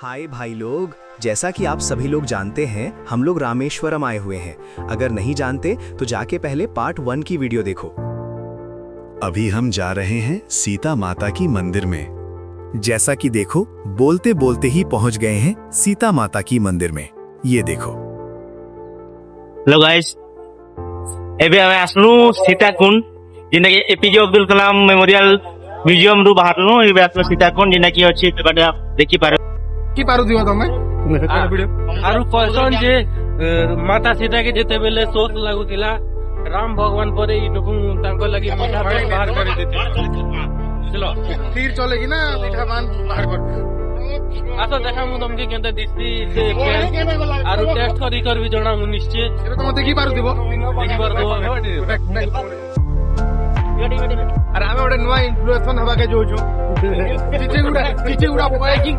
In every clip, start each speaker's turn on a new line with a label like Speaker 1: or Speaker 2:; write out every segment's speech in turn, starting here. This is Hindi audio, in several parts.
Speaker 1: हाय भाई लोग, जैसा कि आप सभी लोग जानते हैं हम लोग रामेश्वरम आए हुए हैं। अगर नहीं जानते तो जाके पहले पार्ट 1 की वीडियो देखो।
Speaker 2: अभी हम जा रहे हैं सीता माता की मंदिर में।
Speaker 1: जैसा कि देखो, बोलते बोलते ही पहुंच गए हैं सीता माता की मंदिर में। ये देखो।
Speaker 3: हेलो गाइस, एबे हमें आसलू सीताकुंड जिनके APJ Abdul Kalam memorial museum रु बाहरलू। एबे आसलू सीताकुंड जिनकी अच्छी एबाटे आप देखि पारो
Speaker 4: की पारु दियो तमे
Speaker 5: आरु कहसन जे माता सीता के जेते बेले शोक लागुतिला राम भगवान परे ई लोक तांको लागि मीठा पान बाहर कर देते। चलो
Speaker 4: तीर चलेगी ना मीठा पान बाहर कर
Speaker 5: आसो देखा मु तुमके केनते दिसती से आरु टेस्ट करी कर भी जणा मु निश्चय
Speaker 4: एरो तमे देखि पारु दिबो
Speaker 5: देखि बार दो
Speaker 4: अरे हमें ओडे नुवा इन्फ्लुएंसर हवा के जो चीचे गुड़ा बाइकिंग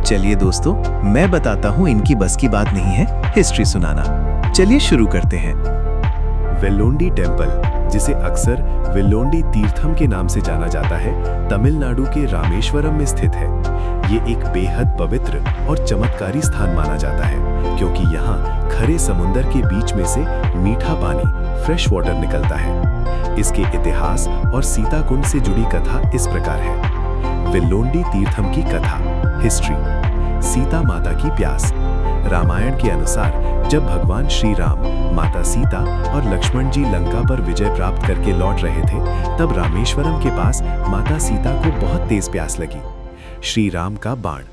Speaker 1: चलिए दोस्तों, मैं बताता हूँ, इनकी बस की बात नहीं है हिस्ट्री सुनाना। चलिए शुरू करते हैं।
Speaker 2: वेल्लोंडी टेम्पल, जिसे अक्सर वेल्लोंडी तीर्थम के नाम से जाना जाता है, तमिलनाडु के रामेश्वरम में स्थित है। ये एक बेहद पवित्र और चमत्कारी स्थान माना जाता है क्योंकि यहाँ खरे समुंदर के बीच में से मीठा पानी फ्रेश वाटर निकलता है। इसके इतिहास और सीता कुंड से जुड़ी कथा इस प्रकार है। वेल्लोंडी तीर्थम की कथा। हिस्ट्री। सीता माता की प्यास। रामायण के अनुसार जब भगवान श्री राम, माता सीता और लक्ष्मण जी लंका पर विजय प्राप्त करके लौट रहे थे, तब रामेश्वरम के पास माता सीता को बहुत तेज प्यास लगी। श्री राम का बाण।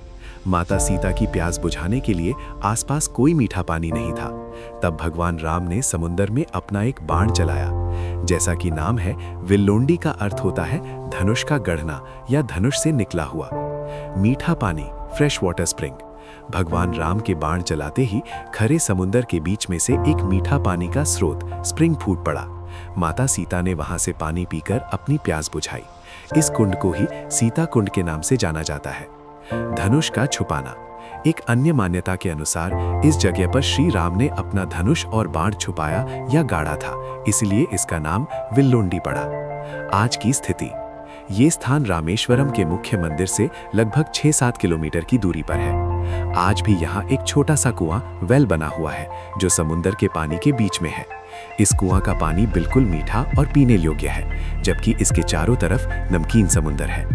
Speaker 2: माता सीता की प्यास बुझाने के लिए आसपास कोई मीठा पानी नहीं था। तब भगवान राम ने समुद्र में अपना एक बाण चलाया। जैसा कि नाम है, वेल्लोंडी का अर्थ होता है धनुष का गढ़ना या धनुष से निकला हुआ। मीठा पानी, फ्रेश वाटर स्प्रिंग। भगवान राम के बाण चलाते ही खरे समुद्र के बीच में से एक मीठा पानी का स्रोत स्प्रिंग फूट पड़ा। माता सीता ने वहां से पानी पीकर अपनी प्यास बुझाई। इस कुंड को ही सीता कुंड के नाम से जाना जाता है। धनुष का छुपाना। एक अन्य मान्यता के अनुसार इस जगह पर श्री राम ने अपना धनुष और बाण छुपाया या गाड़ा था, इसलिए इसका नाम वेल्लोंडी पड़ा। आज की स्थिति। ये स्थान रामेश्वरम के मुख्य मंदिर से लगभग 6-7 किलोमीटर की दूरी पर है। आज भी यहाँ एक छोटा सा कुआं वेल बना हुआ है जो समुद्र के पानी के बीच में है। इस कुआं का पानी बिल्कुल मीठा और पीने योग्य है, जबकि इसके चारों तरफ नमकीन समुद्र है।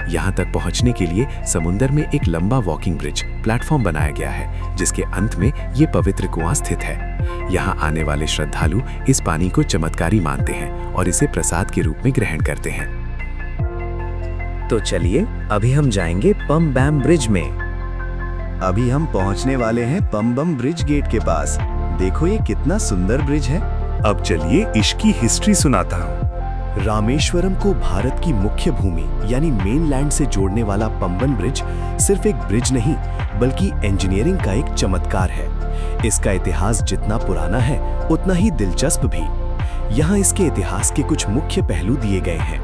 Speaker 2: यहाँ तक पहुँचने के लिए समुद्र में एक लंबा वॉकिंग ब्रिज प्लेटफॉर्म बनाया गया है, जिसके अंत में ये पवित्र कुआं स्थित है। यहाँ आने वाले श्रद्धालु इस पानी को चमत्कारी मानते हैं और इसे प्रसाद के रूप में ग्रहण करते हैं।
Speaker 1: तो चलिए अभी हम जाएंगे पम बम ब्रिज में। अभी हम पहुंचने वाले हैं पम बम ब्रिज गेट के पास। देखो ये कितना सुंदर ब्रिज है।
Speaker 2: अब चलिए इसकी हिस्ट्री सुनाता हूँ।
Speaker 1: रामेश्वरम को भारत की मुख्य भूमि यानी मेनलैंड से जोड़ने वाला पंबन ब्रिज सिर्फ एक ब्रिज नहीं बल्कि इंजीनियरिंग का एक चमत्कार है। इसका इतिहास जितना पुराना है उतना ही दिलचस्प भी। यहाँ इसके इतिहास के कुछ मुख्य पहलू दिए गए हैं।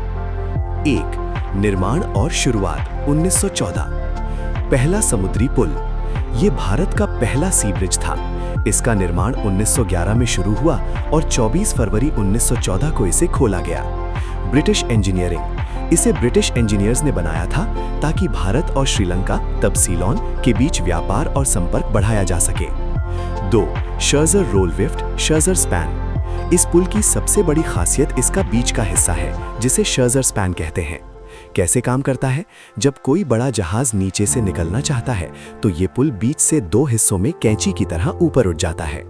Speaker 1: 1. निर्माण और शुरुआत 1914। पहला समुद्री पुल। ये भारत का पहला सी ब्रिज था। इसका निर्माण 1911 में शुरू हुआ और 24 फरवरी 1914 को इसे खोला गया। British engineering. इसे ब्रिटिश इंजीनियर्स ने बनाया था ताकि भारत और श्रीलंका तब सीलोन के बीच व्यापार और संपर्क बढ़ाया जा सके। 2. शर्जर रोलविफ्ट शर्जर स्पैन। इस पुल की सबसे बड़ी खासियत इसका बीच का हिस्सा है, जिसे शर्जर स्पैन कहते हैं। कैसे काम करता है? जब कोई बड़ा जहाज नीचे से निकलना चाहता है तो ये पुल बीच से 2 हिस्सों में कैंची की तरह ऊपर उठ जाता है।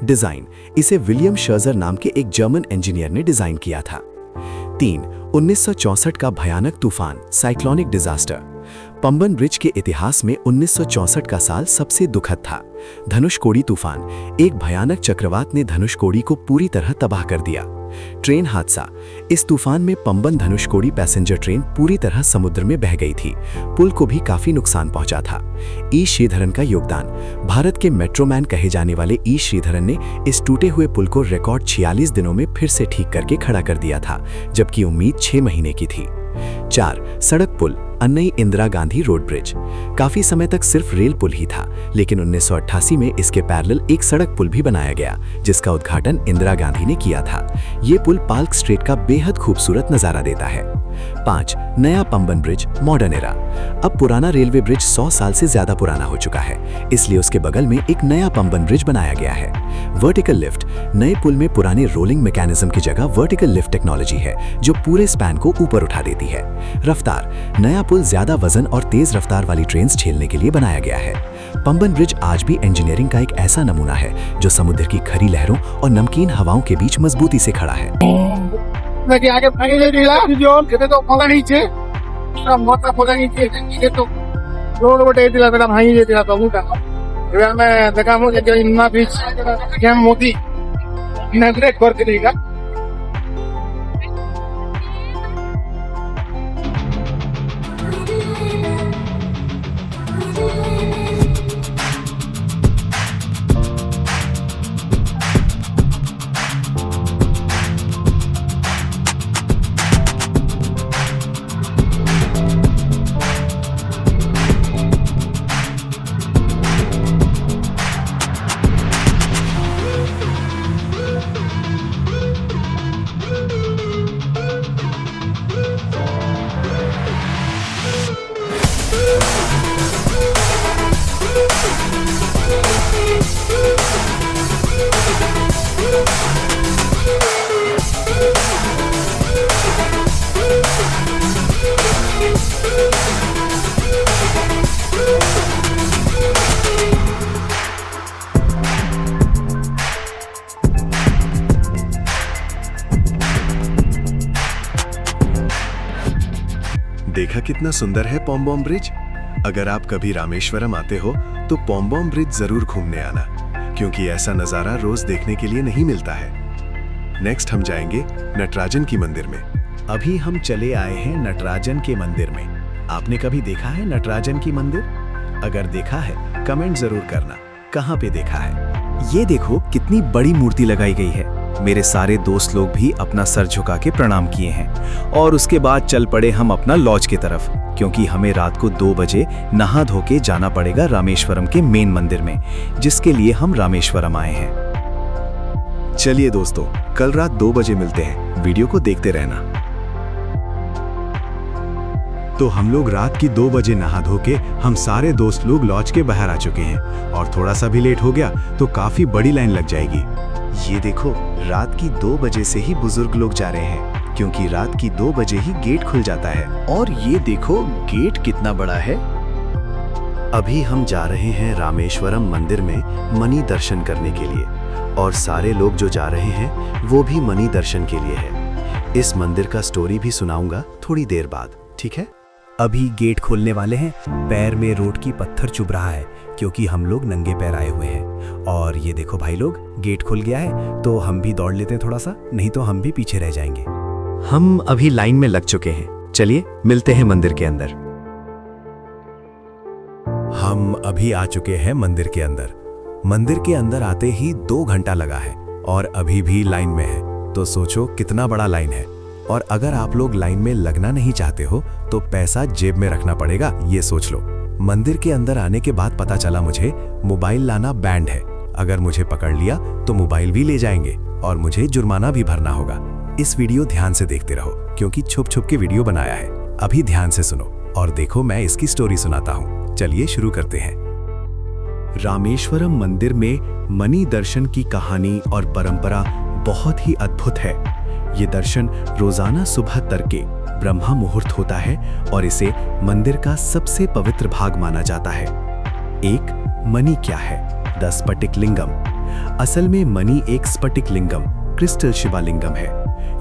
Speaker 1: डिजाइन। इसे विलियम शर्जर नाम के एक जर्मन इंजीनियर ने डिजाइन किया था। 3. 1964 का भयानक तूफान साइक्लोनिक डिजास्टर। पंबन ब्रिज के इतिहास में 1964 का साल सबसे दुखद था। धनुषकोडी तूफान, एक भयानक चक्रवात ने धनुषकोडी को पूरी तरह तबाह कर दिया। ट्रेन हादसा। इस तूफान में पंबन धनुषकोडी पैसेंजर ट्रेन पूरी तरह समुद्र में बह गई थी। पुल को भी काफी नुकसान पहुंचा था। ई श्रीधरन का योगदान। भारत के मेट्रोमैन कहे जाने वाले ई श्रीधरन ने इस टूटे हुए पुल को रिकॉर्ड 46 दिनों में फिर से ठीक करके खड़ा कर दिया था, जबकि उम्मीद 6 महीने की थी। 4. सड़क पुल अन्नई इंदिरा गांधी रोड ब्रिज। काफी समय तक सिर्फ रेल पुल ही था, लेकिन 1988 में इसके पैरेलल एक सड़क पुल भी बनाया गया, जिसका उद्घाटन इंदिरा गांधी ने किया था। ये पुल पार्क स्ट्रीट का बेहद खूबसूरत नजारा देता है। 5. नया पंबन ब्रिज, मॉडर्न एरा। अब पुराना रेलवे ब्रिज 100 साल से ज्यादा पुराना हो चुका है, इसलिए उसके बगल में एक नया पंबन ब्रिज बनाया गया है। वर्टिकल लिफ्ट, नए पुल में पुरानी रोलिंग मैकेनिज्म की जगह वर्टिकल लिफ्ट टेक्नोलॉजी है जो पूरे स्पैन को ऊपर उठा देती है। रफ्तार, नया पुल ज्यादा वजन और तेज रफ्तार वाली ट्रेन झेलने के लिए बनाया गया है। पंबन ब्रिज आज भी इंजीनियरिंग का एक ऐसा नमूना है जो समुद्र की खरी लहरों और नमकीन हवाओं के बीच मजबूती से खड़ा है।
Speaker 4: নাকি আগে ভাঙিয়ে দিলা দুজন এটা তো ফলা নিচে মোটা ফলা নিচে এটা তো রোড বটে দিলা বেলা ভাঙিয়ে দিলা তো বুটা এবার আমি দেখাবো যে ইন্না বিচ কেম মোদি ইনাগ্রেট করতে দেगा।
Speaker 2: देखा कितना सुंदर है पॉम्बॉम ब्रिज। अगर आप कभी रामेश्वरम आते हो तो पॉम्बॉम ब्रिज जरूर घूमने आना, क्योंकि ऐसा नजारा रोज देखने के लिए नहीं मिलता है। नेक्स्ट हम जाएंगे नटराजन की मंदिर में।
Speaker 1: अभी हम चले आए हैं नटराजन के मंदिर में। आपने कभी देखा है नटराजन की मंदिर? अगर देखा है कमेंट जरूर करना, कहाँ पे देखा है। ये देखो कितनी बड़ी मूर्ति लगाई गई है। मेरे सारे दोस्त लोग भी अपना सर झुका के प्रणाम किए हैं और उसके बाद चल पड़े हम अपना लॉज की तरफ, क्योंकि हमें रात को 2 बजे नहा धो के जाना पड़ेगा रामेश्वरम के मेन मंदिर में, जिसके लिए हम रामेश्वरम आए हैं।
Speaker 2: चलिए दोस्तों, कल रात 2 बजे मिलते हैं, वीडियो को देखते रहना। तो हम लोग रात की 2 बजे नहा धो के हम सारे दोस्त लोग लॉज के बाहर आ चुके हैं और थोड़ा सा भी लेट हो गया तो काफी बड़ी लाइन लग जाएगी।
Speaker 1: ये देखो, रात की 2 बजे से ही बुजुर्ग लोग जा रहे हैं, क्योंकि रात की 2 बजे ही गेट खुल जाता है। और ये देखो गेट कितना बड़ा है। अभी हम जा रहे हैं रामेश्वरम मंदिर में मणि दर्शन करने के लिए, और सारे लोग जो जा रहे हैं वो भी मणि दर्शन के लिए है। इस मंदिर का स्टोरी भी सुनाऊंगा थोड़ी देर बाद, ठीक है? अभी गेट खोलने वाले हैं। पैर में रोड की पत्थर चुभ रहा है क्योंकि हम लोग नंगे पैर आए हुए हैं। और ये देखो भाई लोग, गेट खुल गया है तो हम भी दौड़ लेते हैं थोड़ा सा, नहीं तो हम भी पीछे रह जाएंगे। हम अभी लाइन में लग चुके हैं, चलिए मिलते हैं मंदिर के अंदर।
Speaker 2: हम अभी आ चुके हैं मंदिर के अंदर। मंदिर के अंदर आते ही 2 घंटा लगा है और अभी भी लाइन में है, तो सोचो कितना बड़ा लाइन है। और अगर आप लोग लाइन में लगना नहीं चाहते हो तो पैसा जेब में रखना पड़ेगा, ये सोच लो। मंदिर के अंदर आने के बाद पता चला मुझे मोबाइल लाना बैंड है। अगर मुझे पकड़ लिया तो मोबाइल भी ले जाएंगे और मुझे जुर्माना भी भरना होगा। इस वीडियो ध्यान से देखते रहो, क्योंकि छुप छुप के वीडियो बनाया है। अभी ध्यान से सुनो और देखो मैं इसकी स्टोरी सुनाता हूँ। चलिए शुरू करते हैं। रामेश्वरम मंदिर में मणि दर्शन की कहानी और परंपरा बहुत ही अद्भुत है। ये दर्शन रोजाना सुबह तड़के ब्रह्मा मुहूर्त होता है और इसे मंदिर का सबसे पवित्र भाग माना जाता है। एक मणि क्या है? 10 स्फटिक लिंगम। असल में मणि एक स्फटिक लिंगम, क्रिस्टल शिवालिंगम है।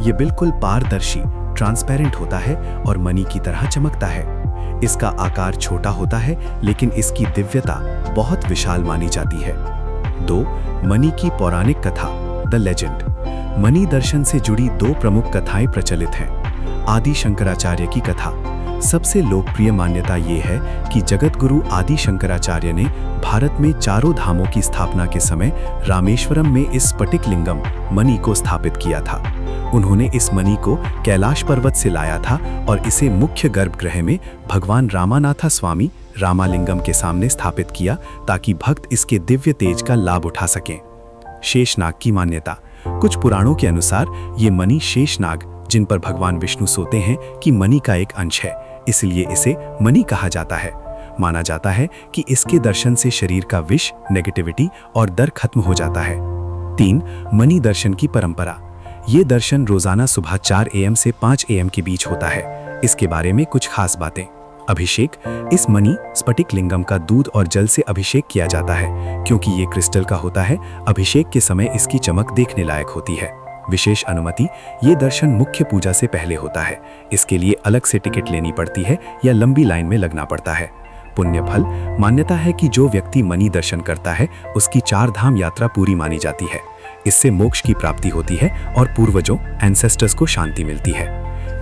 Speaker 2: ये बिल्कुल पारदर्शी, ट्रांसपेरेंट होता है और मणि की तरह चमकता है। इसका आकार छोटा होता है, लेकिन इसकी दिव्यता बहुत विशाल मानी जाती है। 2. मणि की पौराणिक कथा, द लेजेंड। मणि दर्शन से जुड़ी 2 प्रमुख कथाएं प्रचलित हैं। आदि शंकराचार्य की कथा। सबसे लोकप्रिय मान्यता ये है कि जगत गुरु आदि शंकराचार्य ने भारत में 4 धामों की स्थापना के समय रामेश्वरम में इस स्फटिक लिंगम मणि को स्थापित किया था। उन्होंने इस मणि को कैलाश पर्वत से लाया था और इसे मुख्य गर्भगृह में भगवान रामानाथ स्वामी रामालिंगम के सामने स्थापित किया, ताकि भक्त इसके दिव्य तेज का लाभ उठा सकें। शेषनाग की मान्यता। कुछ पुराणों के अनुसार ये मणि शेषनाग जिन पर भगवान विष्णु सोते हैं कि मणि का एक अंश है, इसलिए इसे मणि कहा जाता है। माना जाता है कि इसके दर्शन से शरीर का विष, नेगेटिविटी और डर खत्म हो जाता है। 3. मणि दर्शन की परंपरा। ये दर्शन रोजाना सुबह 4 AM से 5 AM के बीच होता है। इसके बारे में कुछ खास बातें। अभिषेक। इस मणि स्फटिक लिंगम का दूध और जल से अभिषेक किया जाता है। क्योंकि ये क्रिस्टल का होता है, अभिषेक के समय इसकी चमक देखने लायक होती है। विशेष अनुमति। ये दर्शन मुख्य पूजा से पहले होता है। इसके लिए अलग से टिकट लेनी पड़ती है या लंबी लाइन में लगना पड़ता है। पुण्य फल। मान्यता है कि जो व्यक्ति मणि दर्शन करता है उसकी 4 धाम यात्रा पूरी मानी जाती है। इससे मोक्ष की प्राप्ति होती है और पूर्वजों एंसेस्टर्स को शांति मिलती है।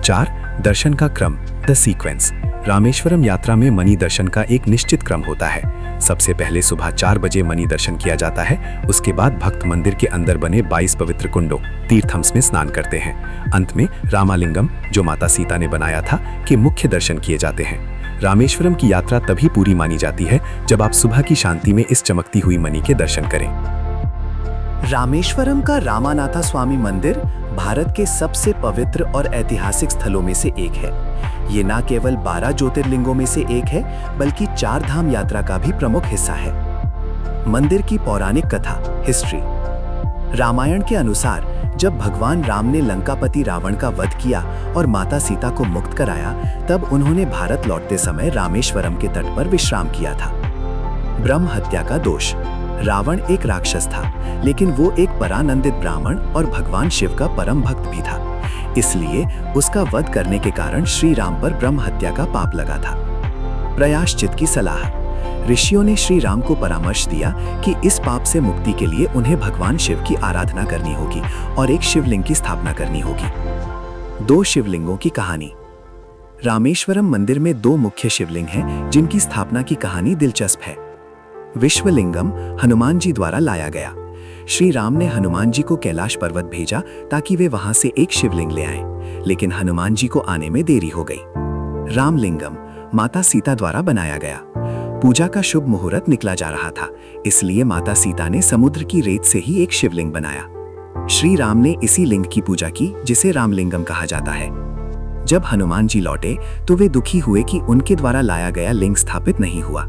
Speaker 2: 4. दर्शन का क्रम, द सीक्वेंस। रामेश्वरम यात्रा में मणि दर्शन का एक निश्चित क्रम होता है। सबसे पहले सुबह 4 बजे मणि दर्शन किया जाता है। उसके बाद भक्त मंदिर के अंदर बने 22 पवित्र कुंडों, तीर्थम्स में स्नान करते हैं। अंत में रामालिंगम, जो माता सीता ने बनाया था, के मुख्य दर्शन किए जाते हैं। रामेश्वरम की यात्रा तभी पूरी मानी जाती है जब आप सुबह की शांति में इस चमकती हुई मणि के दर्शन करें।
Speaker 1: रामेश्वरम का रामानाथा स्वामी मंदिर भारत के सबसे पवित्र और ऐतिहासिक स्थलों में से एक है। ये न केवल 12 ज्योतिर्लिंगों में से एक है, बल्कि 4 धाम यात्रा का भी प्रमुख हिस्सा है। मंदिर की पौराणिक कथा, हिस्ट्री। रामायण के अनुसार जब भगवान राम ने लंकापति रावण का वध किया और माता सीता को मुक्त कराया, तब उन्होंने भारत लौटते समय रामेश्वरम के तट पर विश्राम किया था। ब्रह्म हत्या का दोष। रावण एक राक्षस था, लेकिन वो एक परानंदित ब्राह्मण और भगवान शिव का परम भक्त भी था। इसलिए उसका वध करने के कारण श्री राम पर ब्रह्म हत्या का पाप लगा था। प्रायश्चित की सलाह। ऋषियों ने श्री राम को परामर्श दिया कि इस पाप से मुक्ति के लिए उन्हें भगवान शिव की आराधना करनी होगी और एक शिवलिंग की स्थापना करनी होगी। 2 शिवलिंगों की कहानी। रामेश्वरम मंदिर में 2 मुख्य शिवलिंग हैं, जिनकी स्थापना की कहानी दिलचस्प है। विश्वलिंगम हनुमान जी द्वारा लाया गया। श्री राम ने हनुमान जी को कैलाश पर्वत भेजा ताकि वे वहां से एक शिवलिंग ले आएं, लेकिन हनुमान जी को आने में देरी हो गई। रामलिंगम माता सीता द्वारा बनाया गया। पूजा का शुभ मुहूर्त निकला जा रहा था, इसलिए माता सीता ने समुद्र की रेत से ही एक शिवलिंग बनाया। श्री राम ने इसी लिंग की पूजा की, जिसे रामलिंगम कहा जाता है। जब हनुमान जी लौटे तो वे दुखी हुए कि उनके द्वारा लाया गया लिंग स्थापित नहीं हुआ।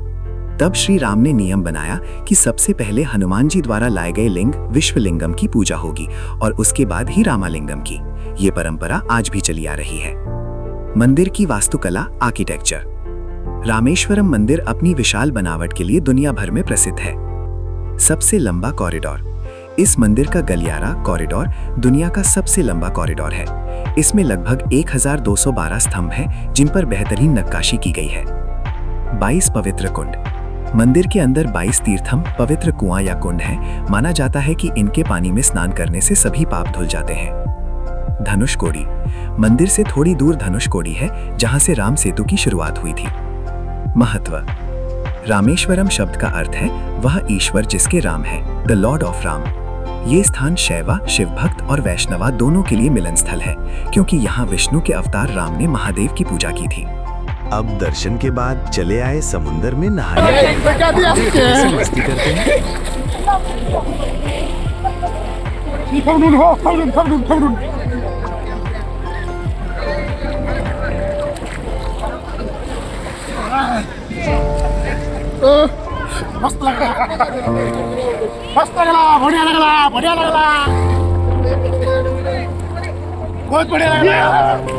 Speaker 1: तब श्री राम ने नियम बनाया कि सबसे पहले हनुमान जी द्वारा लाए गए लिंग विश्वलिंगम की पूजा होगी और उसके बाद ही रामालिंगम की। ये परंपरा आज भी चली आ रही है। मंदिर की वास्तुकला, आर्किटेक्चर। रामेश्वरम मंदिर अपनी विशाल बनावट के लिए दुनिया भर में प्रसिद्ध है। सबसे लंबा कॉरिडोर। इस मंदिर का गलियारा कॉरिडोर दुनिया का सबसे लंबा कॉरिडोर है। इसमें लगभग 1212 स्तंभ हैं, जिन पर बेहतरीन नक्काशी की गई है। 22 पवित्र कुंड। मंदिर के अंदर 22 तीर्थम, पवित्र कुआं या कुंड हैं। माना जाता है कि इनके पानी में स्नान करने से सभी पाप धुल जाते हैं। धनुषकोडी। मंदिर से थोड़ी दूर धनुषकोडी है, जहां से राम सेतु की शुरुआत हुई थी। महत्व। रामेश्वरम शब्द का अर्थ है वह ईश्वर जिसके राम है, द लॉर्ड ऑफ राम। ये स्थान शैवा, शिव भक्त और वैष्णवा दोनों के लिए मिलन स्थल है, क्योंकि यहाँ विष्णु के अवतार राम ने महादेव की पूजा की थी।
Speaker 2: अब दर्शन के बाद चले आए समुद्र में नहाने। मस्ती करते हैं।
Speaker 4: मस्त लग रहा, बढ़िया लग रहा, बढ़िया लग रहा, बहुत बढ़िया लग रहा।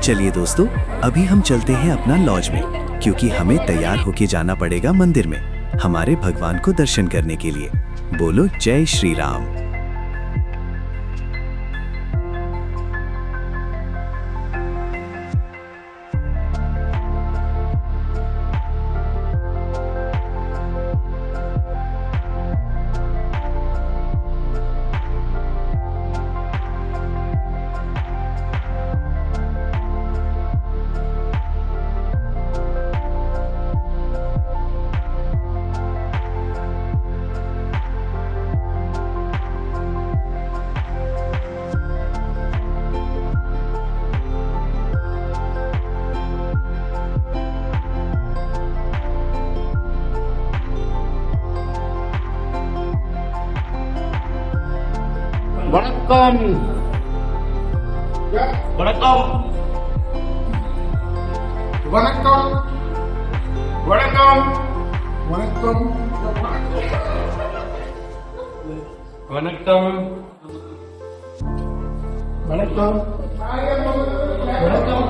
Speaker 1: चलिए दोस्तों, अभी हम चलते हैं अपना लॉज में, क्योंकि हमें तैयार होके जाना पड़ेगा मंदिर में हमारे भगवान को दर्शन करने के लिए। बोलो जय श्री राम।
Speaker 4: வணக்கம்
Speaker 3: வணக்கம்
Speaker 4: வணக்கம் வணக்கம் வணக்கம்
Speaker 5: வணக்கம்
Speaker 4: வணக்கம் வணக்கம்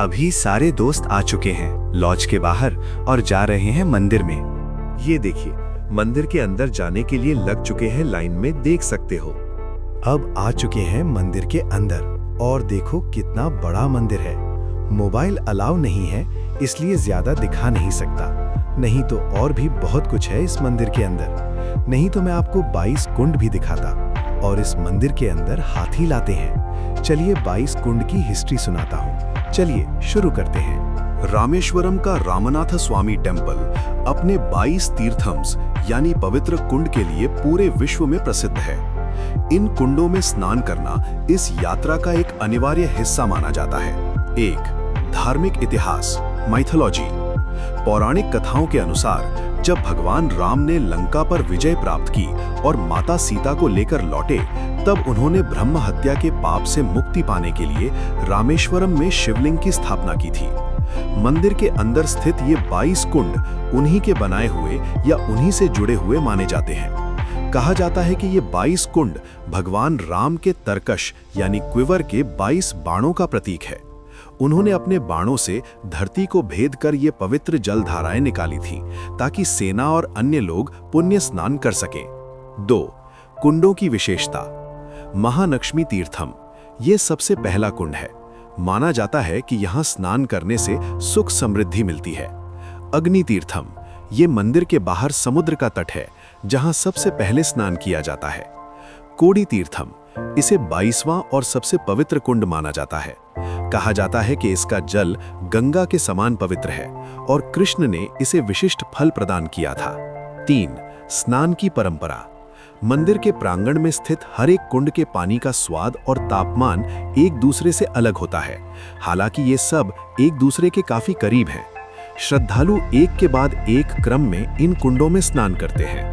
Speaker 1: अभी सारे दोस्त आ चुके हैं लॉज के बाहर और जा रहे हैं मंदिर में।
Speaker 2: ये देखिए, मंदिर के अंदर जाने के लिए लग चुके हैं लाइन में, देख सकते हो।
Speaker 1: अब आ चुके हैं मंदिर के अंदर और देखो कितना बड़ा मंदिर है। मोबाइल अलाउ नहीं है इसलिए ज्यादा दिखा नहीं सकता, नहीं तो और भी बहुत कुछ है इस मंदिर के अंदर। नहीं तो मैं आपको 22 कुंड भी दिखाता और इस मंदिर के अंदर हाथी लाते हैं। चलिए 22 कुंड की हिस्ट्री सुनाता हूँ। चलिए शुरू करते हैं।
Speaker 2: रामेश्वरम का रामनाथ स्वामी टेम्पल अपने 22 तीर्थम्स यानी पवित्र कुंड के लिए पूरे विश्व में प्रसिद्ध है। इन कुंडों में स्नान करना इस यात्रा का एक अनिवार्य हिस्सा माना जाता है। 1. धार्मिक इतिहास माइथोलॉजी। पौराणिक कथाओं के अनुसार जब भगवान राम ने लंका पर विजय प्राप्त की और माता सीता को लेकर लौटे, तब उन्होंने ब्रह्म हत्या के पाप से मुक्ति पाने के लिए रामेश्वरम में शिवलिंग की स्थापना की थी। मंदिर के अंदर स्थित ये 22 कुंड उन्हीं के बनाए हुए या उन्हीं से जुड़े हुए माने जाते हैं। कहा जाता है कि ये 22 कुंड भगवान राम के तरकश यानी क्विवर के 22 बाणों का प्रतीक है। उन्होंने अपने बाणों से धरती को भेद कर ये पवित्र जल धाराएं निकाली थीं, ताकि सेना और अन्य लोग पुण्य स्नान कर सकें। 2. कुंडों की विशेषता। महालक्ष्मी तीर्थम ये सबसे पहला कुंड है। माना जाता है कि यहाँ स्नान करने से सुख समृद्धि मिलती है। अग्नि तीर्थम ये मंदिर के बाहर समुद्र का तट है, जहाँ सबसे पहले स्नान किया जाता है। कोड़ी तीर्थम इसे 22वां और सबसे पवित्र कुंड माना जाता है। कहा जाता है कि इसका जल गंगा के समान पवित्र है और कृष्ण ने इसे विशिष्ट फल प्रदान किया था। 3. स्नान की परंपरा। मंदिर के प्रांगण में स्थित हर एक कुंड के पानी का स्वाद और तापमान एक दूसरे से अलग होता है। हालांकि ये सब एक दूसरे के काफी करीब हैं। श्रद्धालु एक के बाद एक क्रम में इन कुंडों में स्नान करते हैं।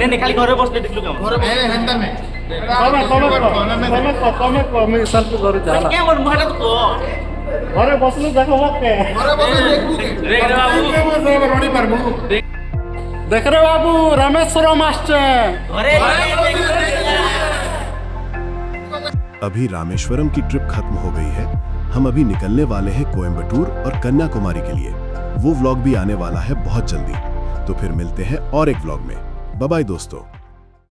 Speaker 3: नहीं खाली घरे बसले देखलु केमन क्या बोल मुहाटा तो
Speaker 4: ঘরে বসলে দেখো ওকে
Speaker 3: देख रे बाबू
Speaker 4: দেখ রে বাবু রামেশ্বরম আসছে
Speaker 3: घरे
Speaker 2: अभी रामेश्वरम की ट्रिप खत्म हो गई है। हम अभी निकलने वाले हैं कोयम्बटूर और कन्याकुमारी के लिए। वो व्लॉग भी आने वाला है बहुत जल्दी। तो फिर मिलते हैं और एक व्लॉग में। बाय बाय दोस्तों।